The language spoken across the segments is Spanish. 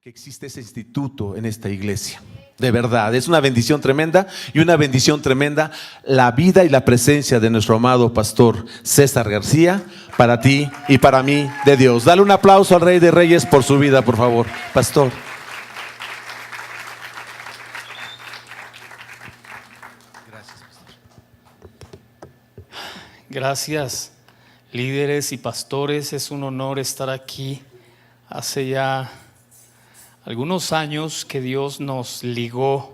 que existe ese instituto en esta iglesia. De verdad, es una bendición tremenda y una bendición tremenda la vida y la presencia de nuestro amado pastor César García, para ti y para mí de Dios. Dale un aplauso al Rey de Reyes por su vida, por favor, pastor. Gracias, pastor. Gracias, líderes y pastores. Es un honor estar aquí. Hace ya algunos años que Dios nos ligó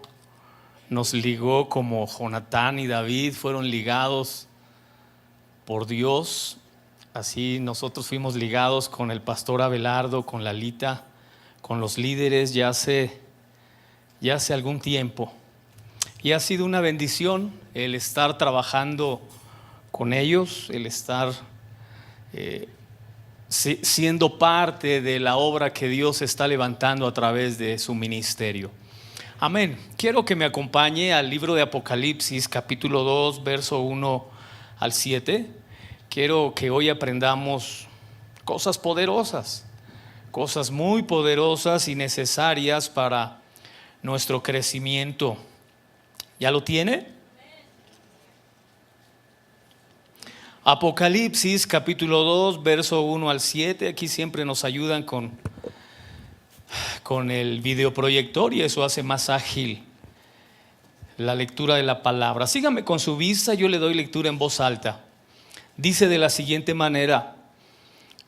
como Jonatán y David fueron ligados por Dios. Así nosotros fuimos ligados con el pastor Abelardo, con Lalita, con los líderes ya hace algún tiempo. Y ha sido una bendición el estar trabajando con ellos, el estar siendo parte de la obra que Dios está levantando a través de su ministerio. Amén. Quiero que me acompañe al libro de Apocalipsis, capítulo 2, verso 1 al 7. Quiero que hoy aprendamos cosas poderosas, cosas muy poderosas y necesarias para nuestro crecimiento. ¿Ya lo tiene? Apocalipsis capítulo 2, verso 1 al 7. Aquí siempre nos ayudan con el videoproyector y eso hace más ágil la lectura de la palabra. Sígame con su vista, yo le doy lectura en voz alta. Dice de la siguiente manera: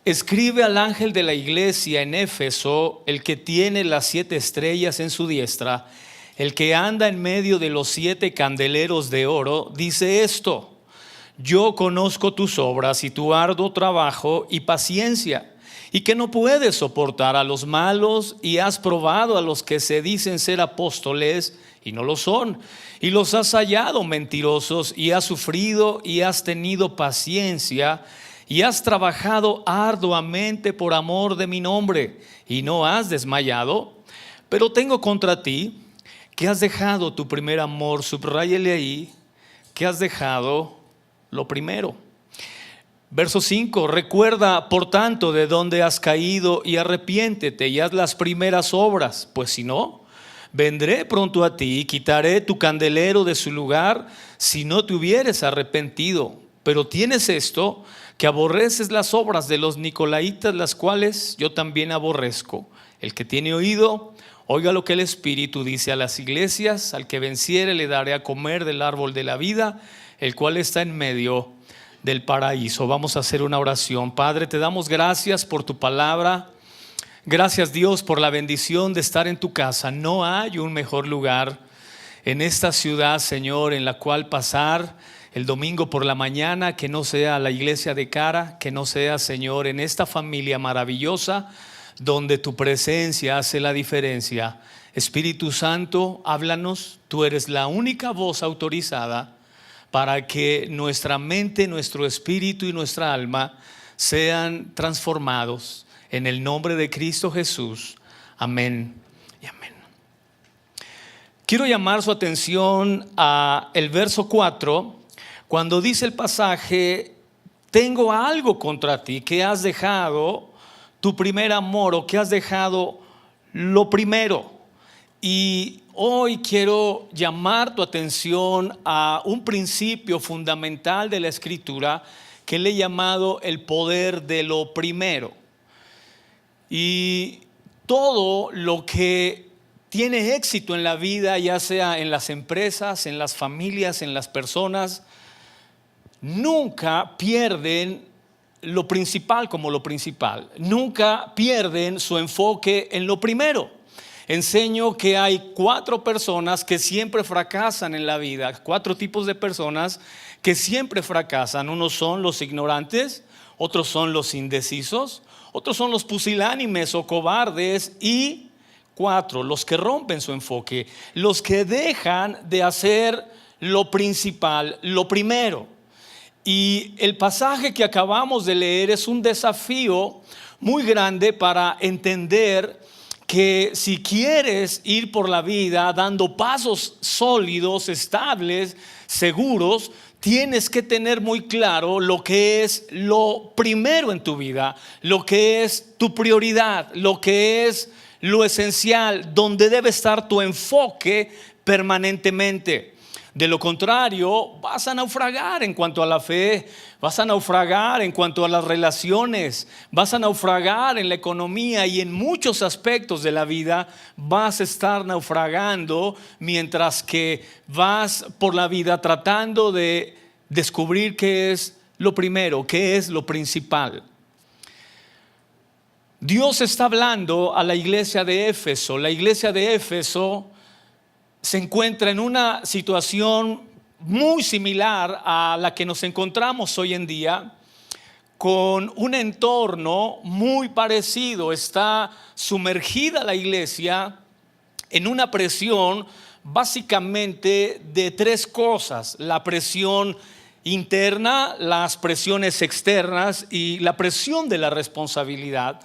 escribe al ángel de la iglesia en Éfeso, el que tiene las 7 estrellas en su diestra, el que anda en medio de los 7 candeleros de oro, dice esto: yo conozco tus obras y tu arduo trabajo y paciencia, y que no puedes soportar a los malos, y has probado a los que se dicen ser apóstoles y no lo son, y los has hallado mentirosos, y has sufrido y has tenido paciencia, y has trabajado arduamente por amor de mi nombre, y no has desmayado. Pero tengo contra ti que has dejado tu primer amor. Subráyele ahí que has dejado lo primero. Verso 5: recuerda por tanto de dónde has caído y arrepiéntete y haz las primeras obras, pues si no, vendré pronto a ti y quitaré tu candelero de su lugar si no te hubieres arrepentido. Pero tienes esto, que aborreces las obras de los nicolaítas, las cuales yo también aborrezco. El que tiene oído, oiga lo que el Espíritu dice a las iglesias. Al que venciere le daré a comer del árbol de la vida, el cual está en medio del paraíso. Vamos a hacer una oración. Padre, te damos gracias por tu palabra. Gracias, Dios, por la bendición de estar en tu casa. No hay un mejor lugar en esta ciudad, Señor, en la cual pasar el domingo por la mañana, que no sea la iglesia de Cara, que no sea, Señor, en esta familia maravillosa donde tu presencia hace la diferencia. Espíritu Santo, háblanos. Tú eres la única voz autorizada para que nuestra mente, nuestro espíritu y nuestra alma sean transformados. En el nombre de Cristo Jesús. Amén y amén. Quiero llamar su atención a el verso 4, cuando dice el pasaje: tengo algo contra ti, que has dejado tu primer amor, o que has dejado lo primero. Y hoy quiero llamar tu atención a un principio fundamental de la Escritura que le he llamado el poder de lo primero. Y todo lo que tiene éxito en la vida, ya sea en las empresas, en las familias, en las personas, nunca pierden lo principal como lo principal. Nunca pierden su enfoque en lo primero. Enseño que hay 4 personas que siempre fracasan en la vida, 4 tipos de personas que siempre fracasan. Unos son los ignorantes, otros son los indecisos, otros son los pusilánimes o cobardes, y 4, los que rompen su enfoque, los que dejan de hacer lo principal, lo primero. Y el pasaje que acabamos de leer es un desafío muy grande para entender que si quieres ir por la vida dando pasos sólidos, estables, seguros, tienes que tener muy claro lo que es lo primero en tu vida, lo que es tu prioridad, lo que es lo esencial, donde debe estar tu enfoque permanentemente. De lo contrario, vas a naufragar en cuanto a la fe, vas a naufragar en cuanto a las relaciones, vas a naufragar en la economía y en muchos aspectos de la vida vas a estar naufragando mientras que vas por la vida tratando de descubrir qué es lo primero, qué es lo principal. Dios está hablando a la iglesia de Éfeso. La iglesia de Éfeso se encuentra en una situación muy similar a la que nos encontramos hoy en día, con un entorno muy parecido. Está sumergida la iglesia en una presión básicamente de tres cosas: la presión interna, las presiones externas y la presión de la responsabilidad.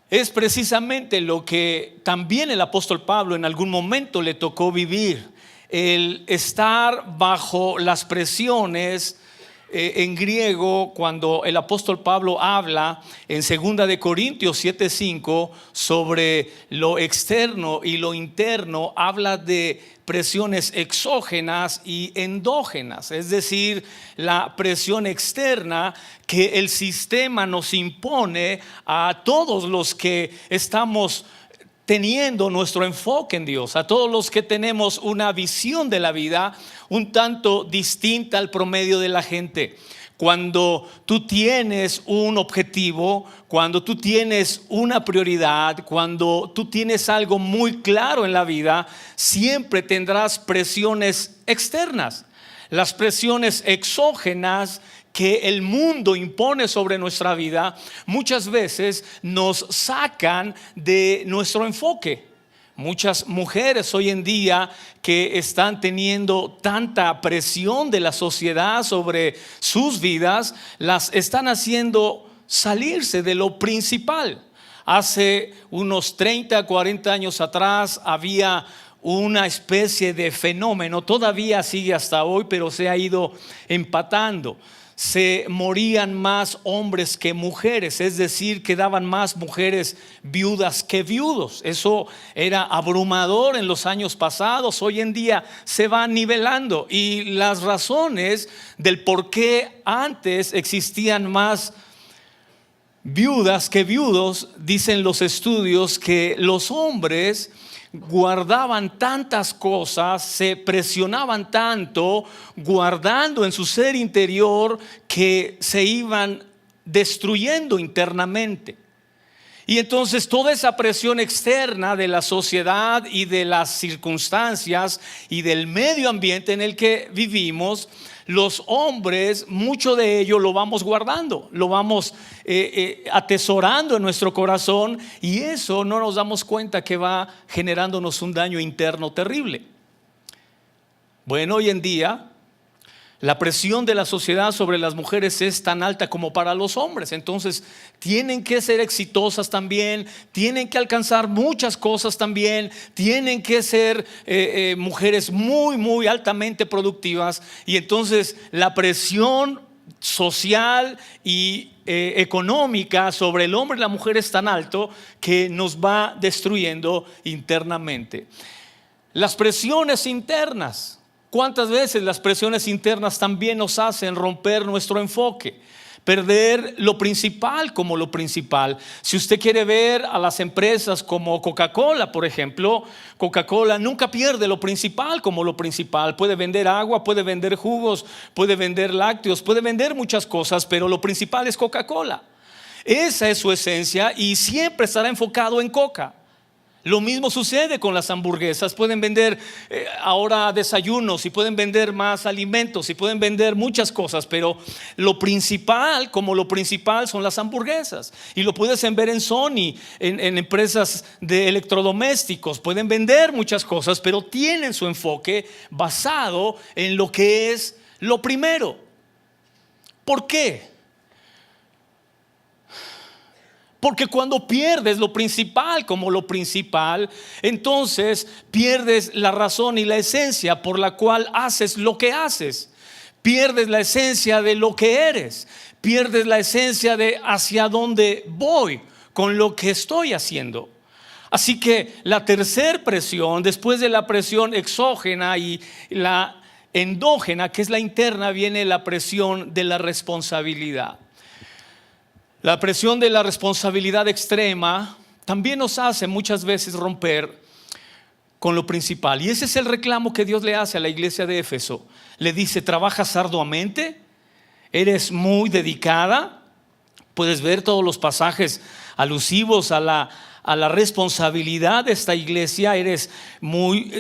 Es precisamente lo que también el apóstol Pablo en algún momento le tocó vivir, el estar bajo las presiones. En griego, cuando el apóstol Pablo habla en 2 de Corintios 7:5 sobre lo externo y lo interno, habla de presiones exógenas y endógenas, es decir, la presión externa que el sistema nos impone a todos los que estamos teniendo nuestro enfoque en Dios, a todos los que tenemos una visión de la vida un tanto distinta al promedio de la gente. Cuando tú tienes un objetivo, cuando tú tienes una prioridad, cuando tú tienes algo muy claro en la vida, siempre tendrás presiones externas. Las presiones exógenas que el mundo impone sobre nuestra vida muchas veces nos sacan de nuestro enfoque. Muchas mujeres hoy en día que están teniendo tanta presión de la sociedad sobre sus vidas, las están haciendo salirse de lo principal. Hace unos 30, 40 años atrás había una especie de fenómeno, todavía sigue hasta hoy, pero se ha ido empatando. Se morían más hombres que mujeres, es decir, quedaban más mujeres viudas que viudos. Eso era abrumador en los años pasados. Hoy en día se va nivelando, y las razones del por qué antes existían más viudas que viudos, dicen los estudios que los hombres guardaban tantas cosas, se presionaban tanto, guardando en su ser interior, que se iban destruyendo internamente. Y entonces toda esa presión externa de la sociedad y de las circunstancias y del medio ambiente en el que vivimos, los hombres, mucho de ello lo vamos guardando, lo vamos atesorando en nuestro corazón, y eso no nos damos cuenta que va generándonos un daño interno terrible. Bueno, hoy en día la presión de la sociedad sobre las mujeres es tan alta como para los hombres. Entonces tienen que ser exitosas también, tienen que alcanzar muchas cosas también, tienen que ser mujeres muy, muy altamente productivas. Y entonces la presión social y económica sobre el hombre y la mujer es tan alto que nos va destruyendo internamente. Las presiones internas. ¿Cuántas veces las presiones internas también nos hacen romper nuestro enfoque? Perder lo principal como lo principal. Si usted quiere ver a las empresas como Coca-Cola, por ejemplo, Coca-Cola nunca pierde lo principal como lo principal. Puede vender agua, puede vender jugos, puede vender lácteos, puede vender muchas cosas, pero lo principal es Coca-Cola. Esa es su esencia y siempre estará enfocado en Coca. Lo mismo sucede con las hamburguesas. Pueden vender ahora desayunos, y pueden vender más alimentos, y pueden vender muchas cosas, pero lo principal, como lo principal, son las hamburguesas. Y lo puedes ver en Sony, en empresas de electrodomésticos. Pueden vender muchas cosas, pero tienen su enfoque basado en lo que es lo primero. ¿Por qué? Porque cuando pierdes lo principal como lo principal, entonces pierdes la razón y la esencia por la cual haces lo que haces. Pierdes la esencia de lo que eres. Pierdes la esencia de hacia dónde voy con lo que estoy haciendo. Así que la tercera presión, después de la presión exógena y la endógena, que es la interna, viene la presión de la responsabilidad. La presión de la responsabilidad extrema también nos hace muchas veces romper con lo principal. Y ese es el reclamo que Dios le hace a la iglesia de Éfeso. Le dice: trabajas arduamente, eres muy dedicada. Puedes ver todos los pasajes alusivos a la responsabilidad de esta iglesia.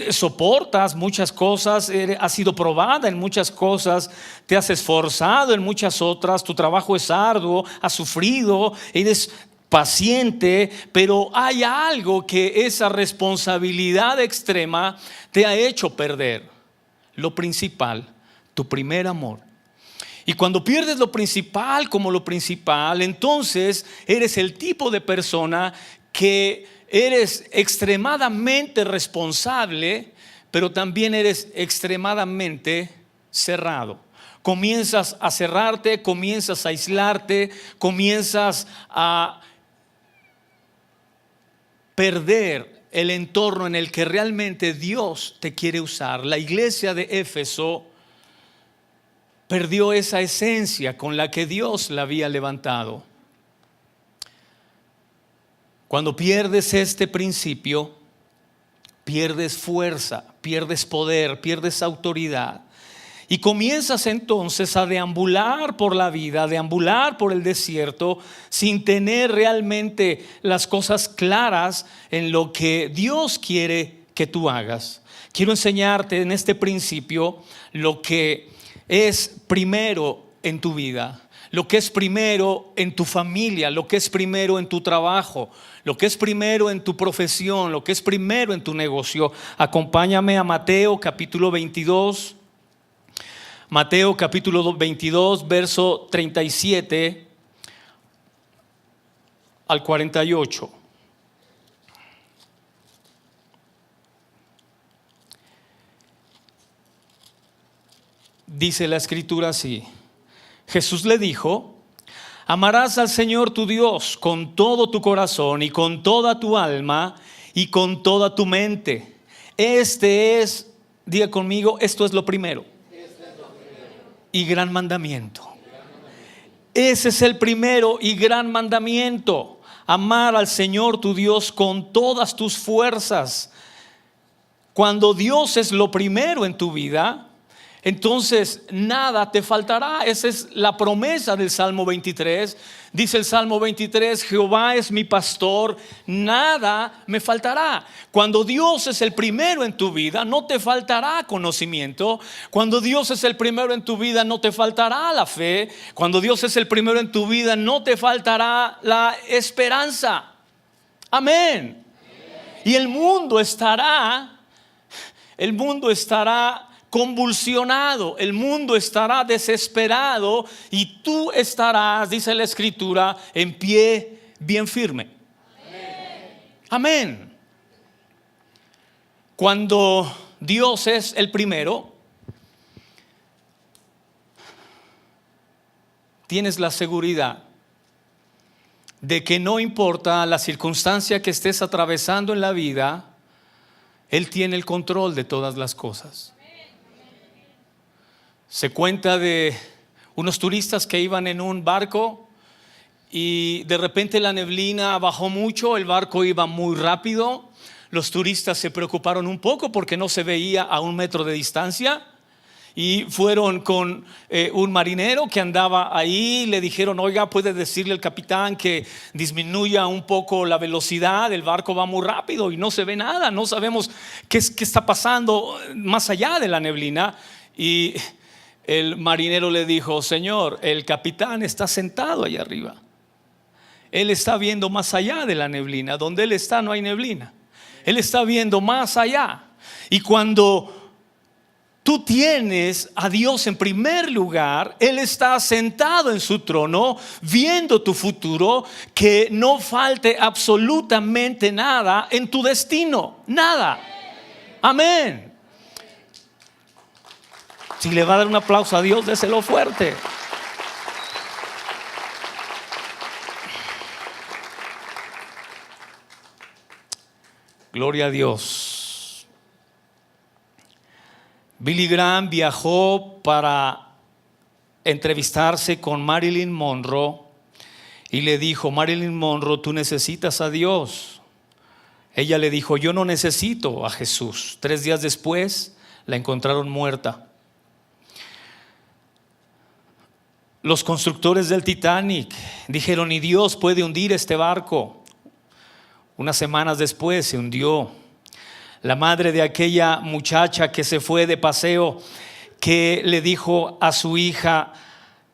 Soportas muchas cosas, has sido probada en muchas cosas, te has esforzado en muchas otras, tu trabajo es arduo, has sufrido, eres paciente, pero hay algo que esa responsabilidad extrema te ha hecho perder. Lo principal, tu primer amor. Y cuando pierdes lo principal como lo principal, entonces eres el tipo de persona que eres extremadamente responsable, pero también eres extremadamente cerrado. Comienzas a cerrarte, comienzas a aislarte, comienzas a perder el entorno en el que realmente Dios te quiere usar. La iglesia de Éfeso perdió esa esencia con la que Dios la había levantado. Cuando pierdes este principio, pierdes fuerza, pierdes poder, pierdes autoridad. Y comienzas entonces a deambular por la vida, a deambular por el desierto, sin tener realmente las cosas claras en lo que Dios quiere que tú hagas. Quiero enseñarte en este principio lo que es primero en tu vida, lo que es primero en tu familia, lo que es primero en tu trabajo, lo que es primero en tu profesión, lo que es primero en tu negocio. Acompáñame a Mateo capítulo 22. Mateo capítulo 22, verso 37 al 48. Dice la escritura así: Jesús le dijo: amarás al Señor tu Dios con todo tu corazón y con toda tu alma y con toda tu mente. Diga conmigo, esto es lo primero y gran mandamiento. Ese es el primero y gran mandamiento: amar al Señor tu Dios con todas tus fuerzas. Cuando Dios es lo primero en tu vida, entonces nada te faltará. Esa es la promesa del Salmo 23. Dice el Salmo 23: Jehová es mi pastor, nada me faltará. Cuando Dios es el primero en tu vida, no te faltará conocimiento. Cuando Dios es el primero en tu vida, no te faltará la fe. Cuando Dios es el primero en tu vida, no te faltará la esperanza. Amén. Y el mundo estará convulsionado, el mundo estará desesperado y tú estarás, dice la escritura, en pie bien firme. Amén. Cuando Dios es el primero, tienes la seguridad de que no importa la circunstancia que estés atravesando en la vida, Él tiene el control de todas las cosas. Se cuenta de unos turistas que iban en un barco y de repente la neblina bajó mucho, el barco iba muy rápido. Los turistas se preocuparon un poco porque no se veía a 1 metro de distancia y fueron con un marinero que andaba ahí. Le dijeron: oiga, puede decirle al capitán que disminuya un poco la velocidad, el barco va muy rápido y no se ve nada, no sabemos qué está pasando más allá de la neblina. Y el marinero le dijo: señor, el capitán está sentado allá arriba, él está viendo más allá de la neblina. Donde él está no hay neblina, él está viendo más allá. Y cuando tú tienes a Dios en primer lugar, Él está sentado en su trono viendo tu futuro, que no falte absolutamente nada en tu destino, nada. Amén. Si le va a dar un aplauso a Dios, déselo fuerte. Gloria a Dios. Billy Graham viajó para entrevistarse con Marilyn Monroe y le dijo: Marilyn Monroe, tú necesitas a Dios. Ella le dijo: yo no necesito a Jesús. 3 días después la encontraron muerta. Los constructores del Titanic dijeron: ¿y Dios puede hundir este barco? Unas semanas después se hundió. La madre de aquella muchacha que se fue de paseo, que le dijo a su hija: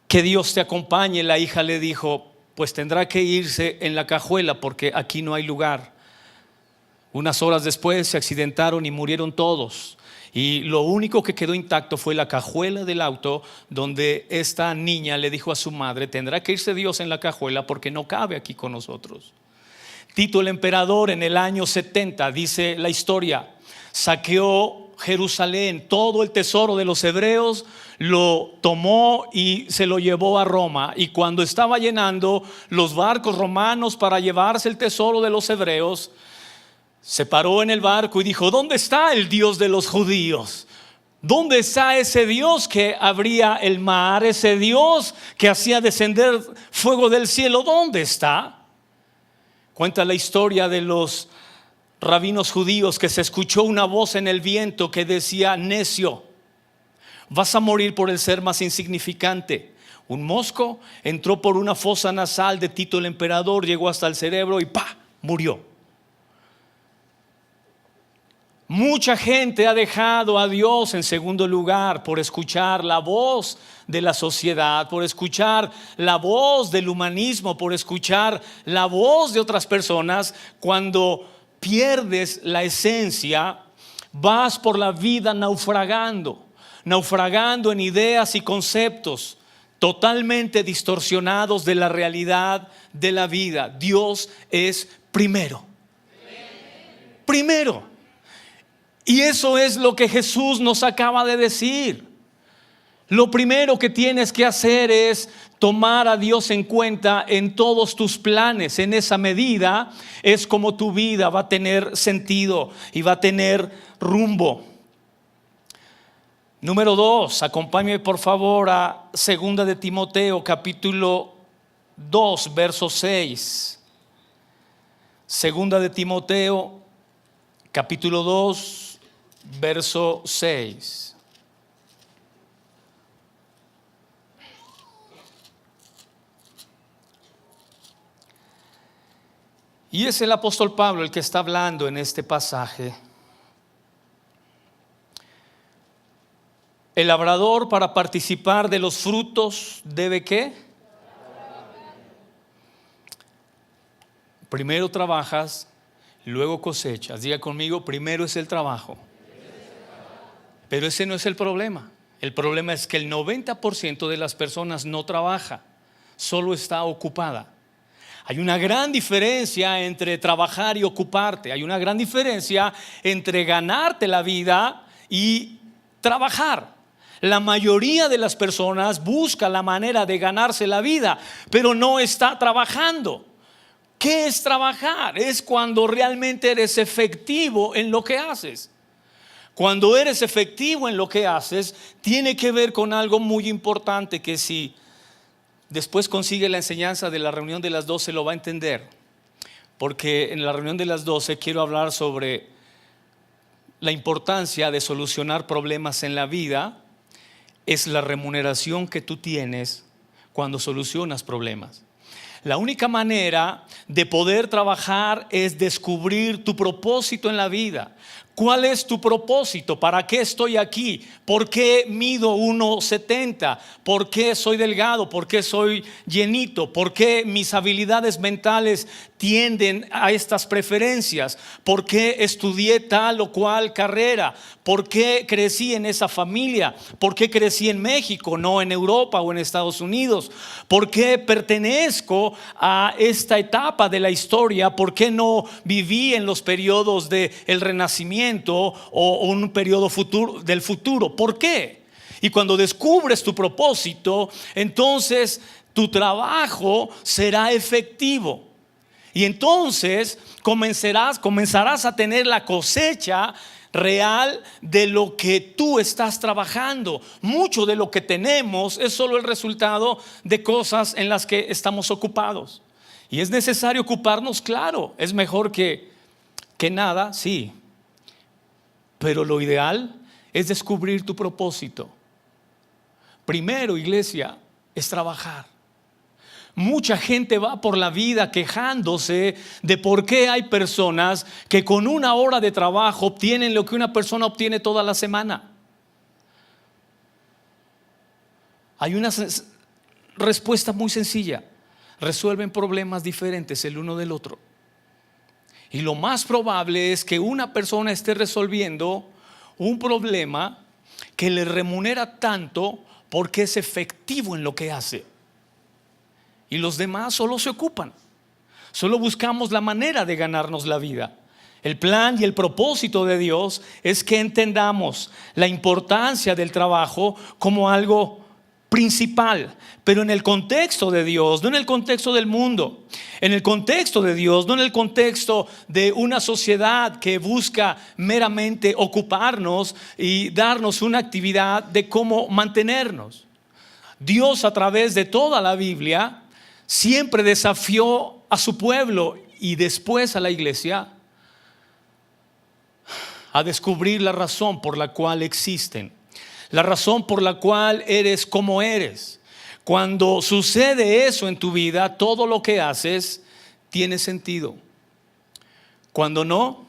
que Dios te acompañe. La hija le dijo: pues tendrá que irse en la cajuela porque aquí no hay lugar. Unas horas después se accidentaron y murieron todos. Y lo único que quedó intacto fue la cajuela del auto, donde esta niña le dijo a su madre: tendrá que irse Dios en la cajuela porque no cabe aquí con nosotros. Tito el emperador en el año 70, dice la historia, saqueó Jerusalén, todo el tesoro de los hebreos lo tomó y se lo llevó a Roma. Y cuando estaba llenando los barcos romanos para llevarse el tesoro de los hebreos, se paró en el barco y dijo: ¿dónde está el Dios de los judíos? ¿Dónde está ese Dios que abría el mar? Ese Dios que hacía descender fuego del cielo. ¿Dónde está? Cuenta la historia de los rabinos judíos que se escuchó una voz en el viento que decía: necio, vas a morir por el ser más insignificante. Un mosco entró por una fosa nasal de Tito el emperador, llegó hasta el cerebro y ¡pa!, murió. Mucha gente ha dejado a Dios en segundo lugar por escuchar la voz de la sociedad, por escuchar la voz del humanismo, por escuchar la voz de otras personas. Cuando pierdes la esencia, vas por la vida naufragando en ideas y conceptos totalmente distorsionados de la realidad de la vida. Dios es primero. Primero. Y eso es lo que Jesús nos acaba de decir. Lo primero que tienes que hacer es tomar a Dios en cuenta en todos tus planes. En esa medida es como tu vida va a tener sentido y va a tener rumbo. Número 2, acompáñame por favor a 2 de Timoteo capítulo 2 verso 6. 2 de Timoteo capítulo 2 verso 6. Y es el apóstol Pablo el que está hablando en este pasaje. El labrador, para participar de los frutos, ¿debe qué? Primero trabajas, luego cosechas. Diga conmigo: primero es el trabajo. Pero ese no es el problema. El problema es que el 90% de las personas no trabaja, solo está ocupada. Hay una gran diferencia entre trabajar y ocuparte. Hay una gran diferencia entre ganarte la vida y trabajar. La mayoría de las personas busca la manera de ganarse la vida, pero no está trabajando. ¿Qué es trabajar? Es cuando realmente eres efectivo en lo que haces. Cuando eres efectivo en lo que haces, tiene que ver con algo muy importante que si después consigue la enseñanza de la reunión de las 12 lo va a entender. Porque en la reunión de las 12 quiero hablar sobre la importancia de solucionar problemas en la vida. Es la remuneración que tú tienes cuando solucionas problemas. La única manera de poder trabajar es descubrir tu propósito en la vida. ¿Cuál es tu propósito? ¿Para qué estoy aquí? ¿Por qué mido 1,70? ¿Por qué soy delgado? ¿Por qué soy llenito? ¿Por qué mis habilidades mentales tienden a estas preferencias? ¿Por qué estudié tal o cual carrera? ¿Por qué crecí en esa familia? ¿Por qué crecí en México, no en Europa o en Estados Unidos? ¿Por qué pertenezco a esta etapa de la historia? ¿Por qué no viví en los periodos del Renacimiento o un periodo del futuro? ¿Por qué? Y cuando descubres tu propósito, entonces tu trabajo será efectivo. Y entonces comenzarás a tener la cosecha real de lo que tú estás trabajando. Mucho de lo que tenemos es solo el resultado de cosas en las que estamos ocupados. Y es necesario ocuparnos, claro, es mejor que nada, sí. Pero lo ideal es descubrir tu propósito. Primero, iglesia, es trabajar. Mucha gente va por la vida quejándose de por qué hay personas que con una hora de trabajo obtienen lo que una persona obtiene toda la semana. Hay una respuesta muy sencilla: resuelven problemas diferentes el uno del otro. Y lo más probable es que una persona esté resolviendo un problema que le remunera tanto porque es efectivo en lo que hace. Y los demás solo se ocupan. Solo buscamos la manera de ganarnos la vida. El plan y el propósito de Dios es que entendamos la importancia del trabajo como algo principal, pero en el contexto de Dios, no en el contexto del mundo. En el contexto de Dios, no en el contexto de una sociedad que busca meramente ocuparnos y darnos una actividad de cómo mantenernos. Dios, a través de toda la Biblia, siempre desafió a su pueblo y después a la iglesia a descubrir la razón por la cual existen, la razón por la cual eres como eres. Cuando sucede eso en tu vida, todo lo que haces tiene sentido. Cuando no,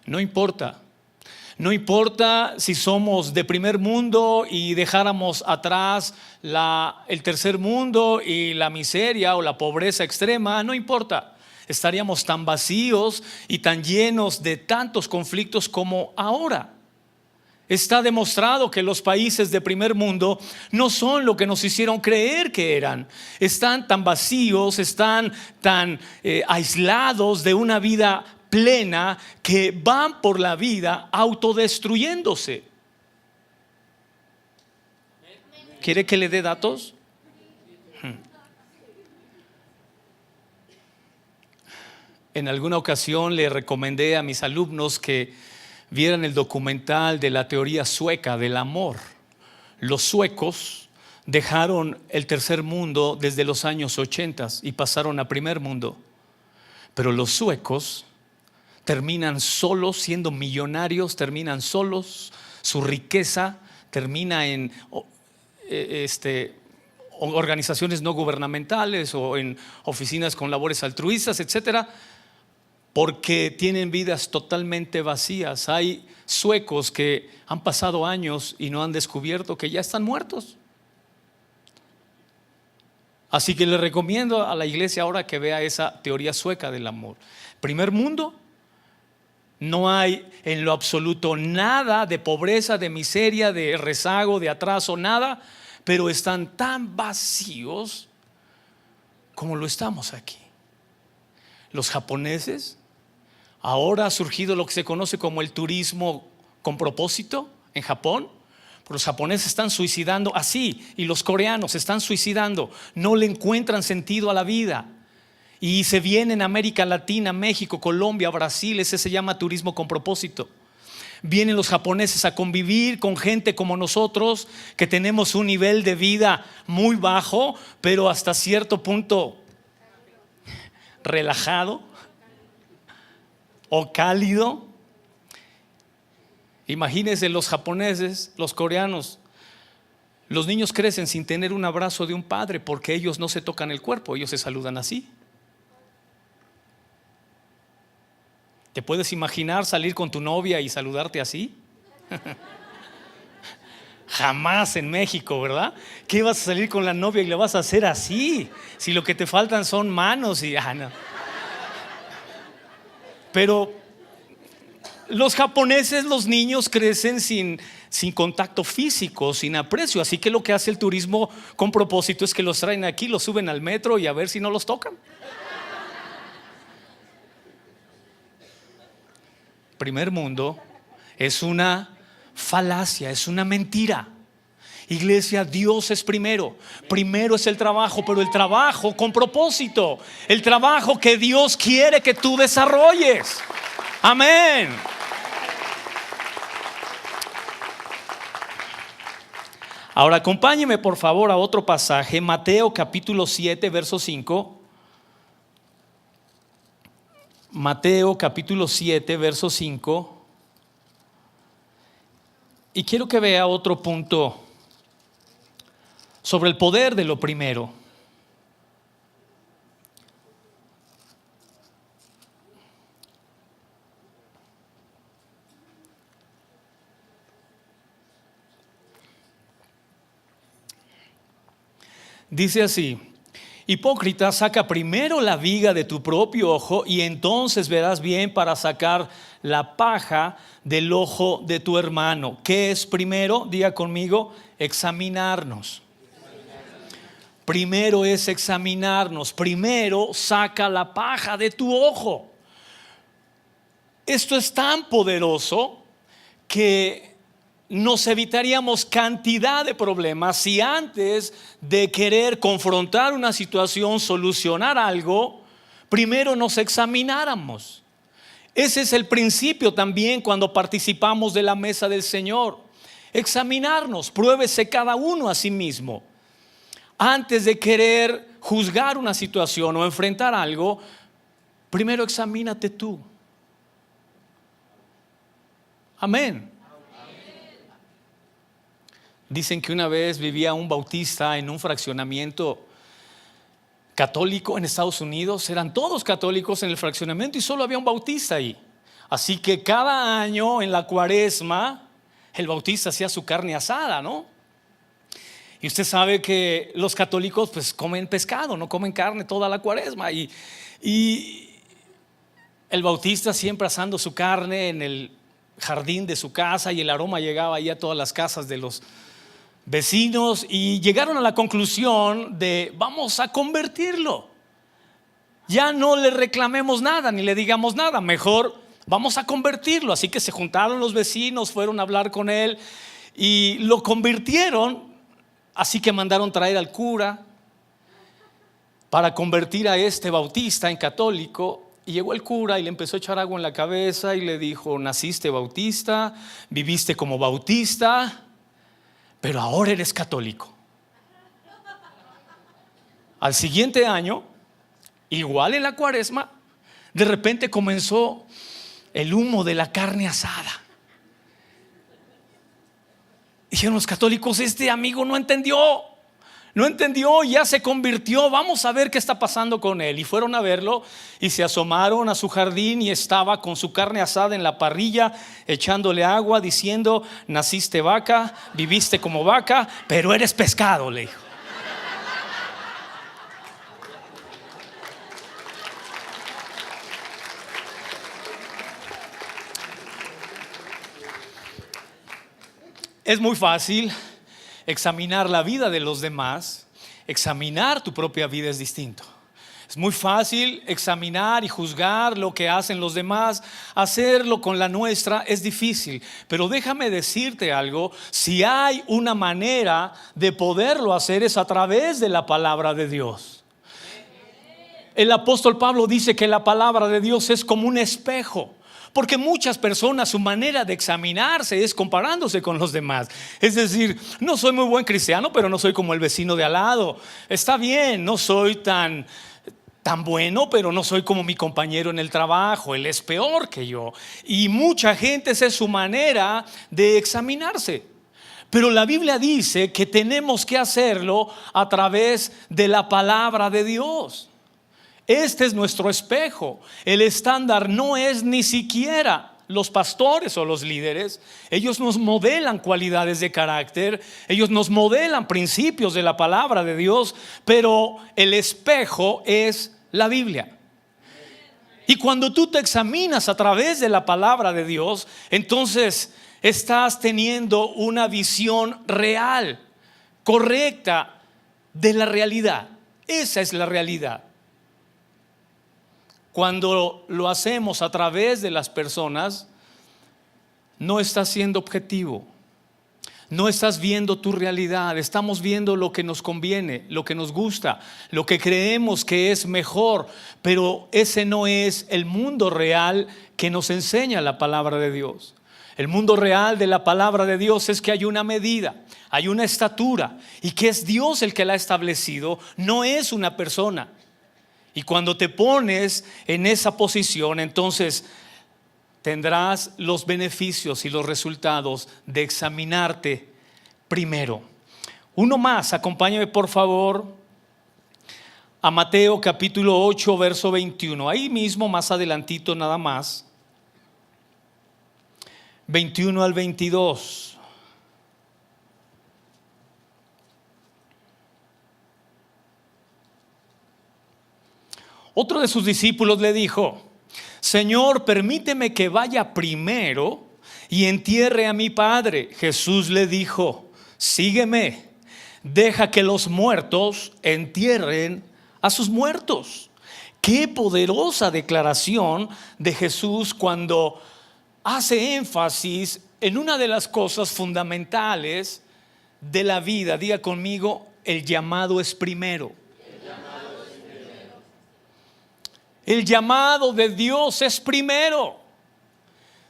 no importa. No importa si somos de primer mundo y dejáramos atrás el tercer mundo y la miseria o la pobreza extrema, no importa. Estaríamos tan vacíos y tan llenos de tantos conflictos como ahora. Está demostrado que los países de primer mundo no son lo que nos hicieron creer que eran. Están tan vacíos, están tan aislados de una vida plena que van por la vida autodestruyéndose. ¿Quiere que le dé datos? En alguna ocasión le recomendé a mis alumnos que vieran el documental de la teoría sueca del amor. Los suecos dejaron el tercer mundo desde los años 80 y pasaron a primer mundo. Pero los suecos terminan solos, siendo millonarios, terminan solos, su riqueza termina en organizaciones no gubernamentales o en oficinas con labores altruistas, etcétera, porque tienen vidas totalmente vacías. Hay suecos que han pasado años y no han descubierto que ya están muertos. Así que le recomiendo a la iglesia ahora que vea esa teoría sueca del amor. Primer mundo, no hay en lo absoluto nada de pobreza, de miseria, de rezago, de atraso, nada, pero están tan vacíos como lo estamos aquí. Los japoneses, ahora ha surgido lo que se conoce como el turismo con propósito en Japón. Los japoneses están suicidando así, y los coreanos están suicidando, no le encuentran sentido a la vida. Y se viene en América Latina, México, Colombia, Brasil. Ese se llama turismo con propósito. Vienen los japoneses a convivir con gente como nosotros, que tenemos un nivel de vida muy bajo, pero hasta cierto punto relajado o cálido. Imagínense los japoneses, los coreanos. Los niños crecen sin tener un abrazo de un padre porque ellos no se tocan el cuerpo, ellos se saludan así. ¿Te puedes imaginar salir con tu novia y saludarte así? Jamás en México, ¿verdad? ¿Qué vas a salir con la novia y le vas a hacer así? Si lo que te faltan son manos y no. Pero los japoneses, los niños crecen sin contacto físico, sin aprecio. Así que lo que hace el turismo con propósito es que los traen aquí, los suben al metro y a ver si no los tocan. Primer mundo es una falacia, es una mentira. Iglesia, Dios es primero. Primero es el trabajo, pero el trabajo con propósito. El trabajo que Dios quiere que tú desarrolles. Amén. Ahora acompáñeme por favor a otro pasaje, Mateo capítulo 7, verso 5. Mateo capítulo 7, verso 5. Y quiero que vea otro punto sobre el poder de lo primero. Dice así: hipócrita, saca primero la viga de tu propio ojo y entonces verás bien para sacar la paja del ojo de tu hermano. ¿Qué es primero? Diga conmigo: examinarnos. Primero es examinarnos. Primero saca la paja de tu ojo. Esto es tan poderoso que nos evitaríamos cantidad de problemas si antes de querer confrontar una situación, solucionar algo, primero nos examináramos. Ese es el principio también cuando participamos de la mesa del Señor. Examinarnos, pruébese cada uno a sí mismo. Antes de querer juzgar una situación o enfrentar algo, primero examínate tú. Amén. Dicen que una vez vivía un bautista en un fraccionamiento católico en Estados Unidos. Eran todos católicos en el fraccionamiento y solo había un bautista ahí. Así que cada año en la Cuaresma el bautista hacía su carne asada, ¿no? Y usted sabe que los católicos pues comen pescado, no comen carne toda la Cuaresma. Y el bautista siempre asando su carne en el jardín de su casa, y el aroma llegaba ahí a todas las casas de los vecinos, y llegaron a la conclusión de: vamos a convertirlo. Ya no le reclamemos nada ni le digamos nada, mejor vamos a convertirlo. Así que se juntaron los vecinos, fueron a hablar con él y lo convirtieron. Así que mandaron traer al cura para convertir a este bautista en católico. Y llegó el cura y le empezó a echar agua en la cabeza y le dijo: naciste bautista, viviste como bautista, pero ahora eres católico. Al siguiente año, igual en la Cuaresma, de repente comenzó el humo de la carne asada. Dijeron los católicos: este amigo no entendió, ya se convirtió, vamos a ver qué está pasando con él. Y fueron a verlo y se asomaron a su jardín y estaba con su carne asada en la parrilla, echándole agua, diciendo: naciste vaca, viviste como vaca, pero eres pescado, le dijo. Es muy fácil examinar la vida de los demás. Examinar tu propia vida es distinto. Es muy fácil examinar y juzgar lo que hacen los demás. Hacerlo con la nuestra es difícil. Pero déjame decirte algo: si hay una manera de poderlo hacer, es a través de la palabra de Dios. El apóstol Pablo dice que la palabra de Dios es como un espejo. Porque muchas personas, su manera de examinarse es comparándose con los demás. Es decir, no soy muy buen cristiano, pero no soy como el vecino de al lado. Está bien, no soy tan bueno, pero no soy como mi compañero en el trabajo. Él es peor que yo. Y mucha gente, esa es su manera de examinarse. Pero la Biblia dice que tenemos que hacerlo a través de la palabra de Dios. Este es nuestro espejo. El estándar no es ni siquiera los pastores o los líderes. Ellos nos modelan cualidades de carácter, ellos nos modelan principios de la palabra de Dios, pero el espejo es la Biblia. Y cuando tú te examinas a través de la palabra de Dios, entonces estás teniendo una visión real, correcta de la realidad. Esa es la realidad. Cuando lo hacemos a través de las personas, no estás siendo objetivo, No estás viendo tu realidad, estamos viendo lo que nos conviene, lo que nos gusta, lo que creemos que es mejor, pero ese no es el mundo real que nos enseña la palabra de Dios. El mundo real de la palabra de Dios es que hay una medida, hay una estatura, y que es Dios el que la ha establecido, no es una persona. Y cuando te pones en esa posición, entonces tendrás los beneficios y los resultados de examinarte primero. Uno más, acompáñame por favor a Mateo capítulo 8, verso 21. Ahí mismo, más adelantito nada más. 21 al 22. Otro de sus discípulos le dijo: Señor, permíteme que vaya primero y entierre a mi padre. Jesús le dijo: sígueme, deja que los muertos entierren a sus muertos. Qué poderosa declaración de Jesús cuando hace énfasis en una de las cosas fundamentales de la vida. Diga conmigo: el llamado es primero. El llamado de Dios es primero.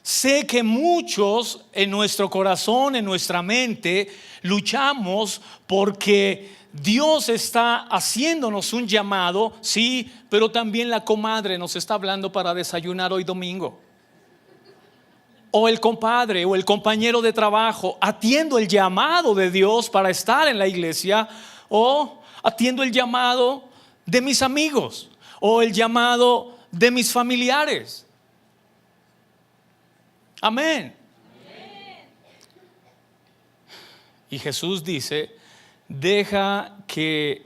Sé que muchos en nuestro corazón, en nuestra mente, luchamos porque Dios está haciéndonos un llamado, sí, pero también la comadre nos está hablando para desayunar hoy domingo. O el compadre o el compañero de trabajo, atiendo el llamado de Dios para estar en la iglesia, o atiendo el llamado de mis amigos, o el llamado de mis familiares. Amén. Y Jesús dice: deja que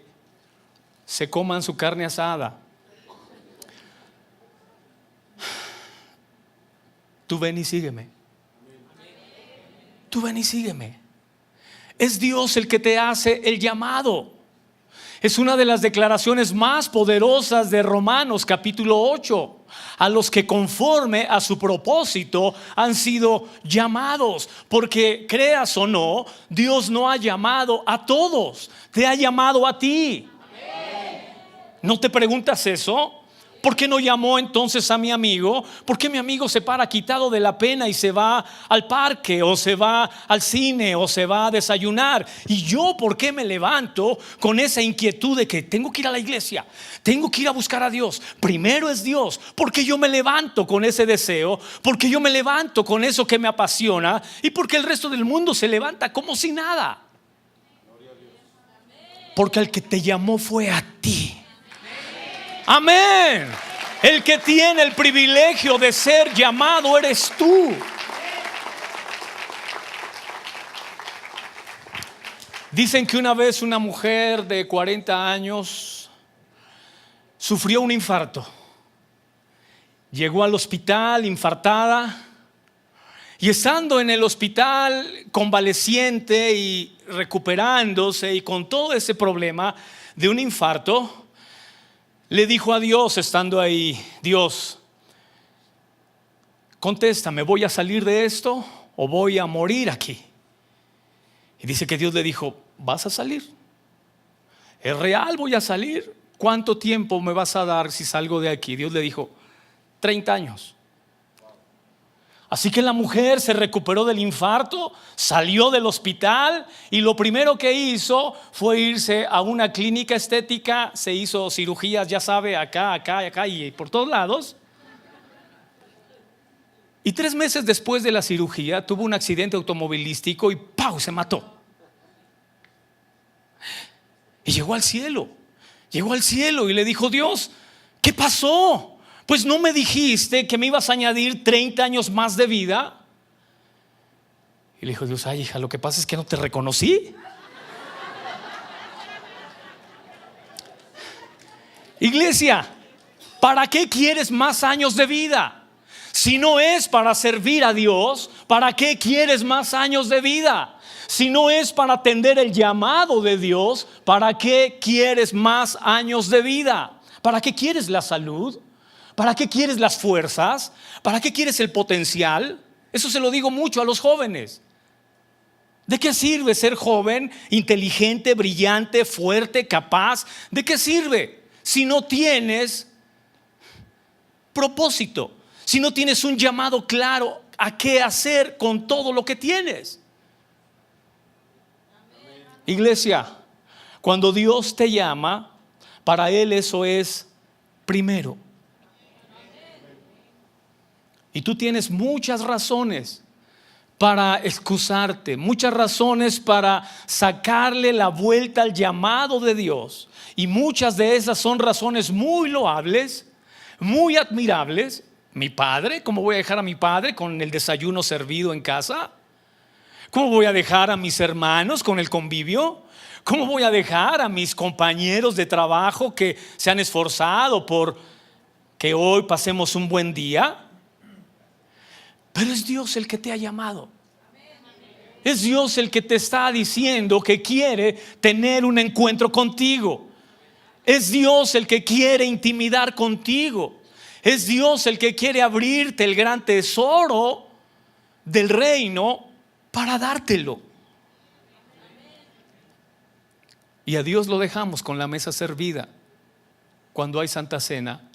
se coman su carne asada. Tú ven y sígueme. Tú ven y sígueme. Es Dios el que te hace el llamado. Es una de las declaraciones más poderosas de Romanos capítulo 8. A los que conforme a su propósito han sido llamados. Porque creas o no, Dios no ha llamado a todos, te ha llamado a ti. ¿No te preguntas eso? ¿Por qué no llamó entonces a mi amigo? ¿Por qué mi amigo se para quitado de la pena y se va al parque, o se va al cine, o se va a desayunar? Y yo, ¿por qué me levanto con esa inquietud de que tengo que ir a la iglesia, tengo que ir a buscar a Dios? Primero es Dios. Porque yo me levanto con ese deseo, porque yo me levanto con eso que me apasiona, y porque el resto del mundo se levanta como si nada. Porque el que te llamó fue a ti. Amén. El que tiene el privilegio de ser llamado eres tú. Dicen que una vez una mujer de 40 años sufrió un infarto. Llegó al hospital infartada, y estando en el hospital convaleciente y recuperándose y con todo ese problema de un infarto, le dijo a Dios estando ahí: Dios, contéstame, ¿voy a salir de esto o voy a morir aquí? Y dice que Dios le dijo: vas a salir. ¿Es real? Voy a salir. ¿Cuánto tiempo me vas a dar si salgo de aquí? Dios le dijo: 30 años. Así que la mujer se recuperó del infarto, salió del hospital, y lo primero que hizo fue irse a una clínica estética. Se hizo cirugías, ya sabe, acá y por todos lados. Y 3 meses después de la cirugía tuvo un accidente automovilístico y ¡pau!, se mató. Y llegó al cielo y le dijo: Dios, ¿qué pasó? Pues no me dijiste que me ibas a añadir 30 años más de vida. Y le dijo Dios: ay, hija, lo que pasa es que no te reconocí. Iglesia, ¿para qué quieres más años de vida? Si no es para servir a Dios, ¿para qué quieres más años de vida? Si no es para atender el llamado de Dios, ¿para qué quieres más años de vida? ¿Para qué quieres la salud? ¿Para qué quieres las fuerzas? ¿Para qué quieres el potencial? Eso se lo digo mucho a los jóvenes. ¿De qué sirve ser joven, inteligente, brillante, fuerte, capaz? ¿De qué sirve si no tienes propósito? Si no tienes un llamado claro a qué hacer con todo lo que tienes. Iglesia, cuando Dios te llama, para Él eso es primero. Y tú tienes muchas razones para excusarte, muchas razones para sacarle la vuelta al llamado de Dios. Y muchas de esas son razones muy loables, muy admirables. Mi padre, ¿cómo voy a dejar a mi padre con el desayuno servido en casa? ¿Cómo voy a dejar a mis hermanos con el convivio? ¿Cómo voy a dejar a mis compañeros de trabajo que se han esforzado por que hoy pasemos un buen día? Pero es Dios el que te ha llamado. Es Dios el que te está diciendo que quiere tener un encuentro contigo. Es Dios el que quiere intimidar contigo. Es Dios el que quiere abrirte el gran tesoro del reino para dártelo. Y a Dios lo dejamos con la mesa servida cuando hay Santa Cena.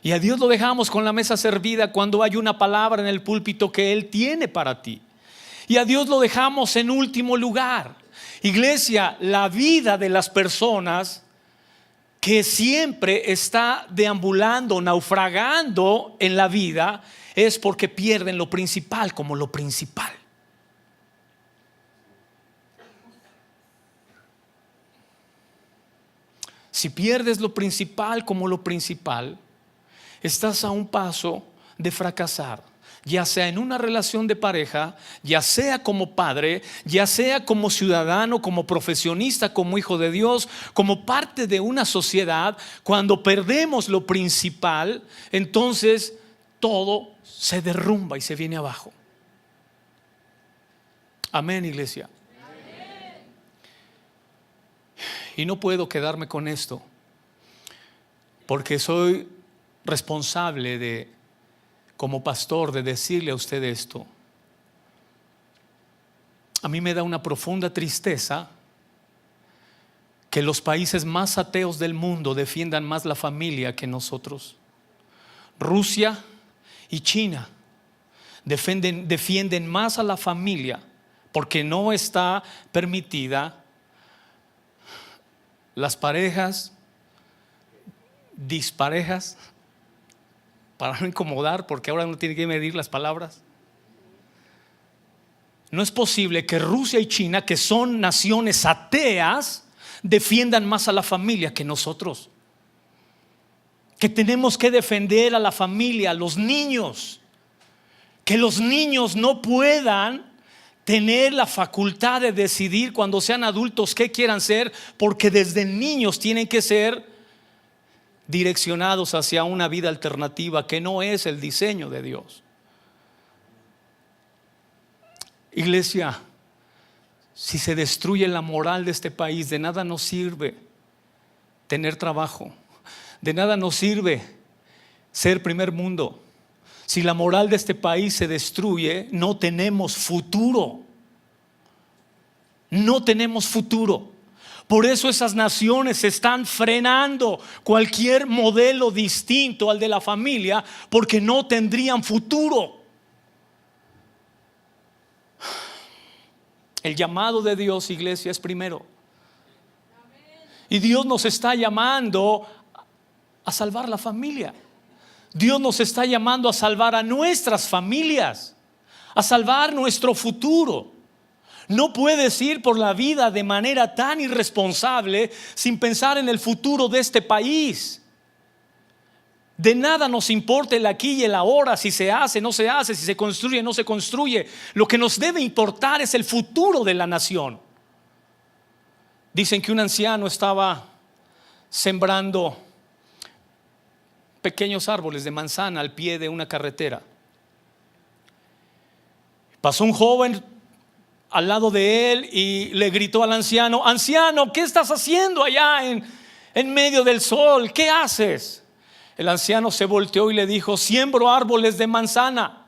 Y a Dios lo dejamos con la mesa servida cuando hay una palabra en el púlpito que Él tiene para ti. Y a Dios lo dejamos en último lugar. Iglesia, la vida de las personas que siempre está deambulando, naufragando en la vida, es porque pierden lo principal como lo principal. Si pierdes lo principal como lo principal, estás a un paso de fracasar, ya sea en una relación de pareja, ya sea como padre, ya sea como ciudadano, como profesionista, como hijo de Dios, como parte de una sociedad. Cuando perdemos lo principal, entonces todo se derrumba y se viene abajo. Amén, iglesia. Y no puedo quedarme con esto, porque soy responsable de, como pastor, de decirle a usted esto. A mí me da una profunda tristeza que los países más ateos del mundo defiendan más la familia que nosotros. Rusia y China defienden más a la familia porque no está permitida las parejas disparejas, para no incomodar, porque ahora uno tiene que medir las palabras. No es posible que Rusia y China, que son naciones ateas, defiendan más a la familia que nosotros. Que tenemos que defender a la familia, a los niños. Que los niños no puedan tener la facultad de decidir cuando sean adultos qué quieran ser, porque desde niños tienen que ser direccionados hacia una vida alternativa que no es el diseño de Dios. Iglesia, si se destruye la moral de este país, de nada nos sirve tener trabajo, de nada nos sirve ser primer mundo. Si la moral de este país se destruye, no tenemos futuro. No tenemos futuro. Por eso esas naciones están frenando cualquier modelo distinto al de la familia, porque no tendrían futuro. El llamado de Dios, iglesia, es primero. Y Dios nos está llamando a salvar la familia. Dios nos está llamando a salvar a nuestras familias, a salvar nuestro futuro. No puedes ir por la vida de manera tan irresponsable sin pensar en el futuro de este país. De nada nos importa el aquí y el ahora, si se hace, no se hace, si se construye, no se construye. Lo que nos debe importar es el futuro de la nación. Dicen que un anciano estaba sembrando pequeños árboles de manzana al pie de una carretera. Pasó un joven al lado de él y le gritó al anciano: anciano, ¿qué estás haciendo allá en medio del sol? ¿Qué haces? El anciano se volteó y le dijo: siembro árboles de manzana.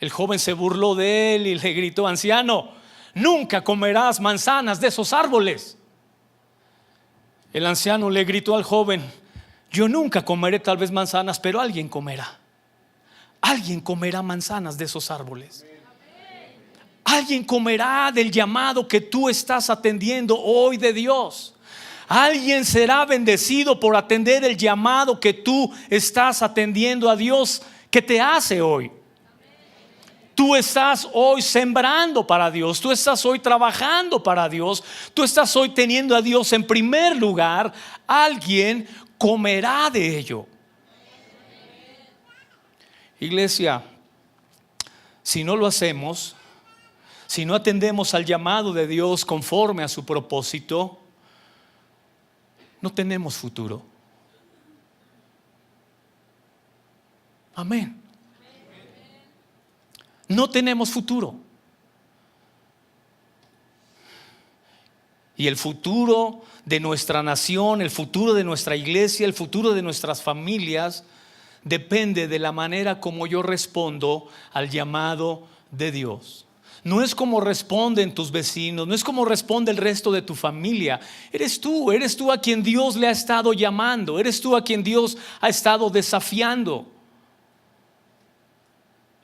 El joven se burló de él y le gritó: anciano, nunca comerás manzanas de esos árboles. El anciano le gritó al joven: yo nunca comeré tal vez manzanas, pero alguien comerá. Alguien comerá manzanas de esos árboles. Alguien comerá del llamado que tú estás atendiendo hoy de Dios. Alguien será bendecido por atender el llamado que tú estás atendiendo a Dios que te hace hoy. Tú estás hoy sembrando para Dios, tú estás hoy trabajando para Dios, tú estás hoy teniendo a Dios en primer lugar. Alguien comerá de ello. Iglesia, si no lo hacemos, si no atendemos al llamado de Dios conforme a su propósito, no tenemos futuro. Amén. No tenemos futuro. Y el futuro de nuestra nación, el futuro de nuestra iglesia, el futuro de nuestras familias depende de la manera como yo respondo al llamado de Dios. No es como responden tus vecinos, no es como responde el resto de tu familia. Eres tú a quien Dios le ha estado llamando, eres tú a quien Dios ha estado desafiando.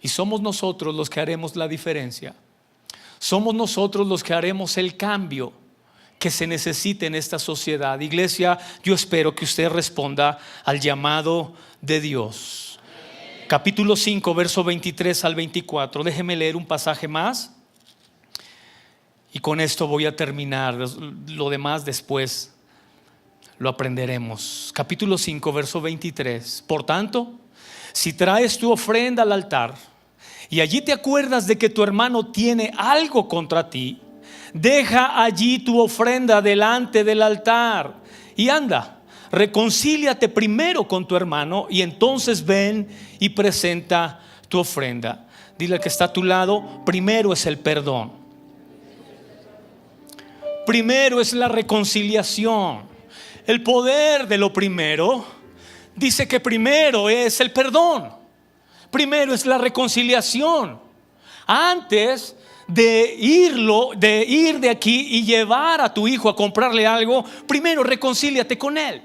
Y somos nosotros los que haremos la diferencia. Somos nosotros los que haremos el cambio que se necesite en esta sociedad. Iglesia, yo espero que usted responda al llamado de Dios. Capítulo 5, verso 23 al 24. Déjeme leer un pasaje más y con esto voy a terminar. Lo demás después lo aprenderemos. Capítulo 5, verso 23. Por tanto, si traes tu ofrenda al altar y allí te acuerdas de que tu hermano tiene algo contra ti, deja allí tu ofrenda delante del altar y anda, reconcíliate primero con tu hermano y entonces ven y presenta tu ofrenda. Dile al que está a tu lado: primero es el perdón. Primero es la reconciliación. El poder de lo primero dice que primero es el perdón. Primero es la reconciliación. Antes de ir de aquí y llevar a tu hijo a comprarle algo, primero reconcíliate con él.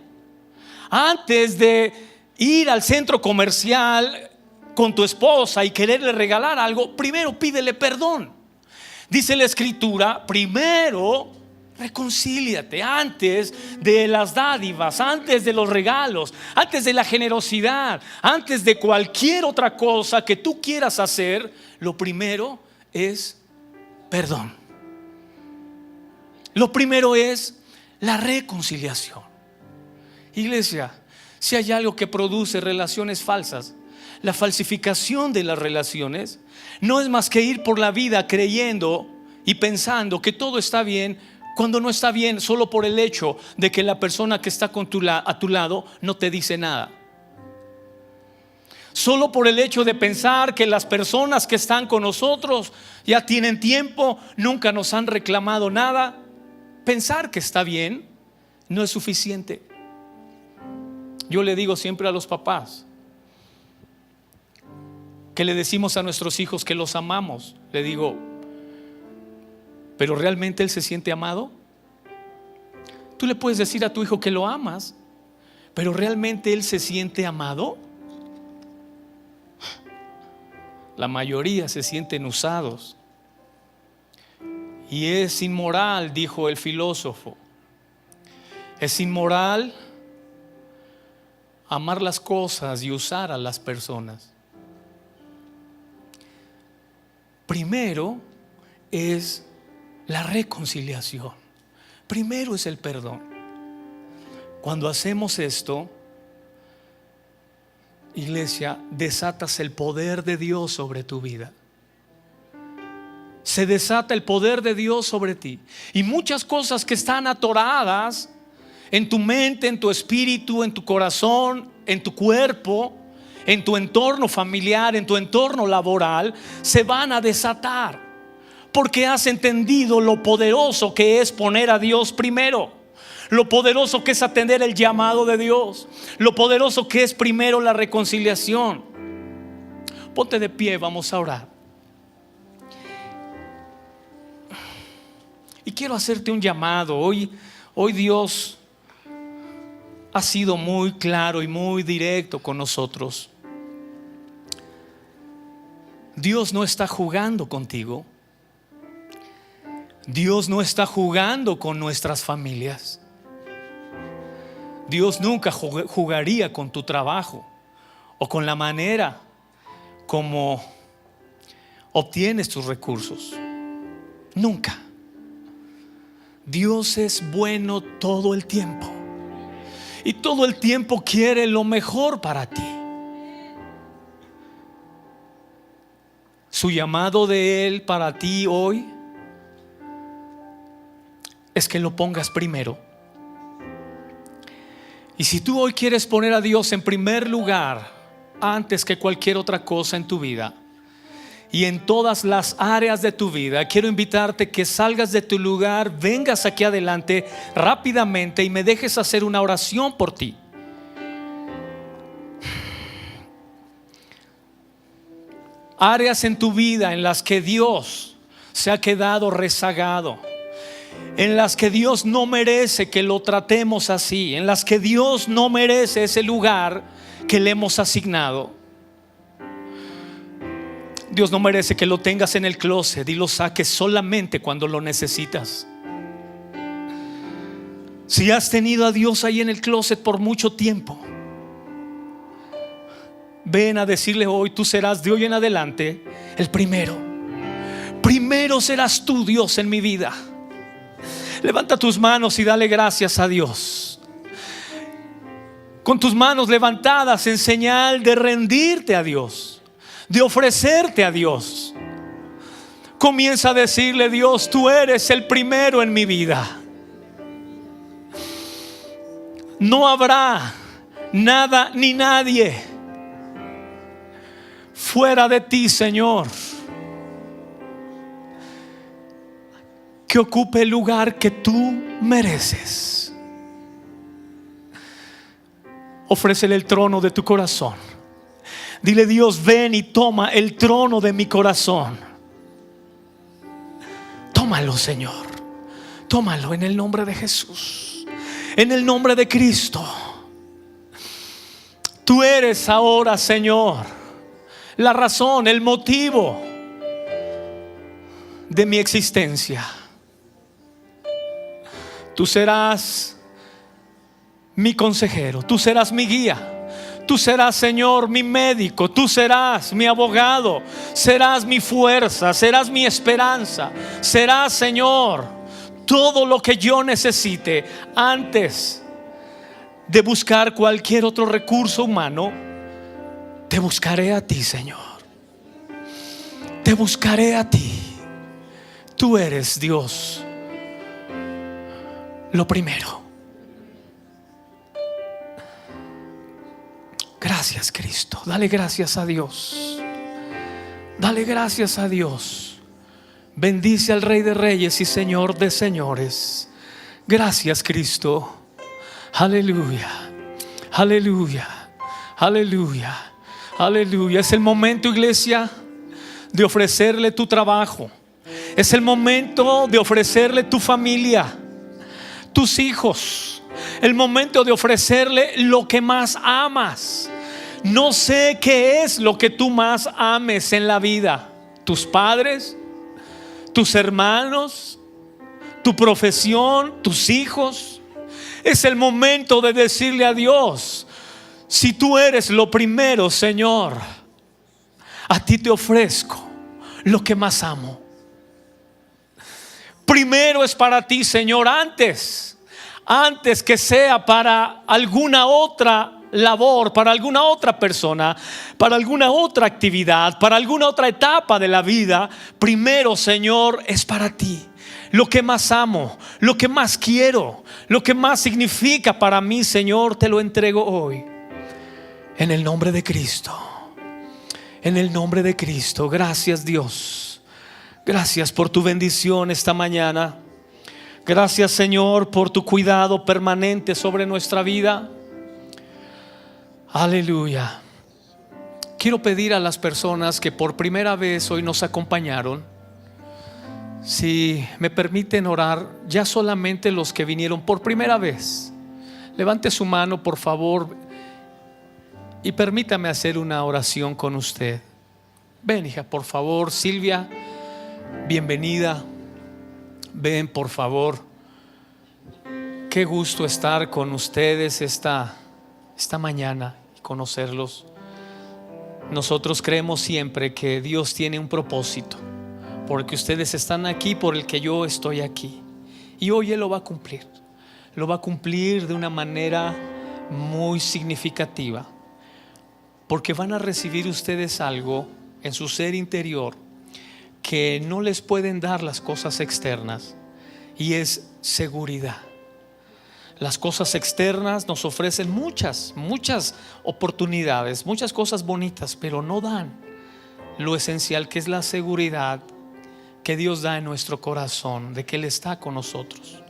Antes de ir al centro comercial con tu esposa y quererle regalar algo, primero pídele perdón. Dice la escritura: primero reconcíliate. Antes de las dádivas, antes de los regalos, antes de la generosidad, antes de cualquier otra cosa que tú quieras hacer, lo primero es perdón. Lo primero es la reconciliación. Iglesia, si hay algo que produce relaciones falsas, la falsificación de las relaciones, no es más que ir por la vida creyendo y pensando que todo está bien cuando no está bien, solo por el hecho de que la persona que está a tu lado no te dice nada. Solo por el hecho de pensar que las personas que están con nosotros ya tienen tiempo, nunca nos han reclamado nada. Pensar que está bien no es suficiente. Yo le digo siempre a los papás que le decimos a nuestros hijos que los amamos, le digo: ¿pero realmente él se siente amado? Tú le puedes decir a tu hijo que lo amas, ¿pero realmente él se siente amado? La mayoría se sienten usados. Y es inmoral, dijo el filósofo, es inmoral amar las cosas y usar a las personas. Primero es la reconciliación. Primero es el perdón. Cuando hacemos esto, iglesia, desatas el poder de Dios sobre tu vida. Se desata el poder de Dios sobre ti. Y muchas cosas que están atoradas en tu mente, en tu espíritu, en tu corazón, en tu cuerpo, en tu entorno familiar, en tu entorno laboral, se van a desatar. Porque has entendido lo poderoso que es poner a Dios primero, lo poderoso que es atender el llamado de Dios, lo poderoso que es primero la reconciliación. Ponte de pie, vamos a orar. Y quiero hacerte un llamado. Hoy Dios ha sido muy claro y muy directo con nosotros. Dios no está jugando contigo. Dios no está jugando con nuestras familias. Dios nunca jugaría con tu trabajo o con la manera como obtienes tus recursos. Nunca. Dios es bueno todo el tiempo. Y todo el tiempo quiere lo mejor para ti. Su llamado de Él para ti hoy es que lo pongas primero. Y si tú hoy quieres poner a Dios en primer lugar antes que cualquier otra cosa en tu vida y en todas las áreas de tu vida, quiero invitarte que salgas de tu lugar, vengas aquí adelante rápidamente y me dejes hacer una oración por ti. Áreas en tu vida en las que Dios se ha quedado rezagado, en las que Dios no merece que lo tratemos así, en las que Dios no merece ese lugar que le hemos asignado. Dios no merece que lo tengas en el closet y lo saques solamente cuando lo necesitas. Si has tenido a Dios ahí en el closet por mucho tiempo, ven a decirle hoy: tú serás de hoy en adelante el primero. Primero serás tú, Dios, en mi vida. Levanta tus manos y dale gracias a Dios. Con tus manos levantadas en señal de rendirte a Dios, de ofrecerte a Dios. Comienza a decirle: Dios, tú eres el primero en mi vida. No habrá nada ni nadie fuera de ti, Señor, que ocupe el lugar que tú mereces. Ofrécele el trono de tu corazón. Dile: Dios, ven y toma el trono de mi corazón. Tómalo, Señor. Tómalo en el nombre de Jesús, en el nombre de Cristo. Tú eres ahora, Señor, la razón, el motivo de mi existencia. Tú serás mi consejero, tú serás mi guía. Tú serás, Señor, mi médico. Tú serás mi abogado. Serás mi fuerza, serás mi esperanza. Serás, Señor, todo lo que yo necesite. Antes de buscar cualquier otro recurso humano, te buscaré a ti, Señor. Te buscaré a ti. Tú eres, Dios, lo primero. Gracias, Cristo. Dale gracias a Dios. Dale gracias a Dios. Bendice al Rey de Reyes y Señor de Señores. Gracias, Cristo. Aleluya. Aleluya. Aleluya. Aleluya. Es el momento, iglesia, de ofrecerle tu trabajo. Es el momento de ofrecerle tu familia, tus hijos. El momento de ofrecerle lo que más amas. No sé qué es lo que tú más ames en la vida. Tus padres, tus hermanos, tu profesión, tus hijos. Es el momento de decirle a Dios: si tú eres lo primero, Señor, a ti te ofrezco lo que más amo. Primero es para ti, Señor, antes que sea para alguna otra labor, para alguna otra persona, para alguna otra actividad, para alguna otra etapa de la vida. Primero, Señor, es para ti. Lo que más amo, lo que más quiero, lo que más significa para mí, Señor, te lo entrego hoy. En el nombre de Cristo. En el nombre de Cristo. Gracias, Dios. Gracias por tu bendición esta mañana. Gracias, Señor, por tu cuidado permanente sobre nuestra vida. Aleluya. Quiero pedir a las personas que por primera vez hoy nos acompañaron, Si me permiten orar, ya solamente los que vinieron por primera vez, levante su mano por favor y permítame hacer una oración con usted. Ven, hija, por favor. Silvia, bienvenida. Ven, por favor. Qué gusto estar con ustedes esta mañana y conocerlos. Nosotros creemos siempre que Dios tiene un propósito, porque ustedes están aquí por el que yo estoy aquí. Y hoy Él lo va a cumplir. Lo va a cumplir de una manera muy significativa, porque van a recibir ustedes algo en su ser interior que no les pueden dar las cosas externas, y es seguridad. Las cosas externas nos ofrecen muchas oportunidades, muchas cosas bonitas, pero no dan lo esencial, que es la seguridad que Dios da en nuestro corazón, de que Él está con nosotros.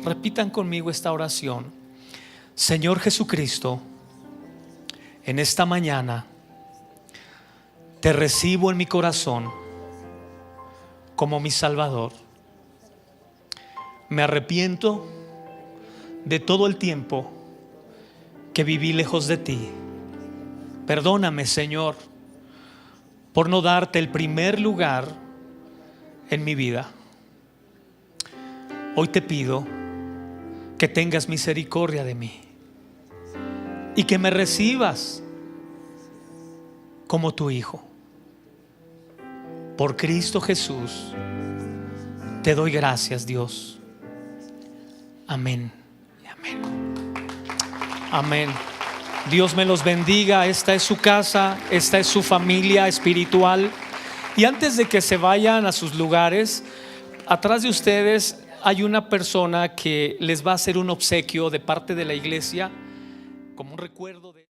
Repitan conmigo esta oración. Señor Jesucristo, en esta mañana te recibo en mi corazón como mi Salvador. Me arrepiento de todo el tiempo que viví lejos de ti. Perdóname, Señor, por no darte el primer lugar en mi vida. Hoy te pido que tengas misericordia de mí y que me recibas como tu hijo. Por Cristo Jesús te doy gracias, Dios. Amén. Amén. Amén. Dios me los bendiga. Esta es su casa, esta es su familia espiritual. Y antes de que se vayan a sus lugares, atrás de ustedes hay una persona que les va a hacer un obsequio de parte de la iglesia como un recuerdo de...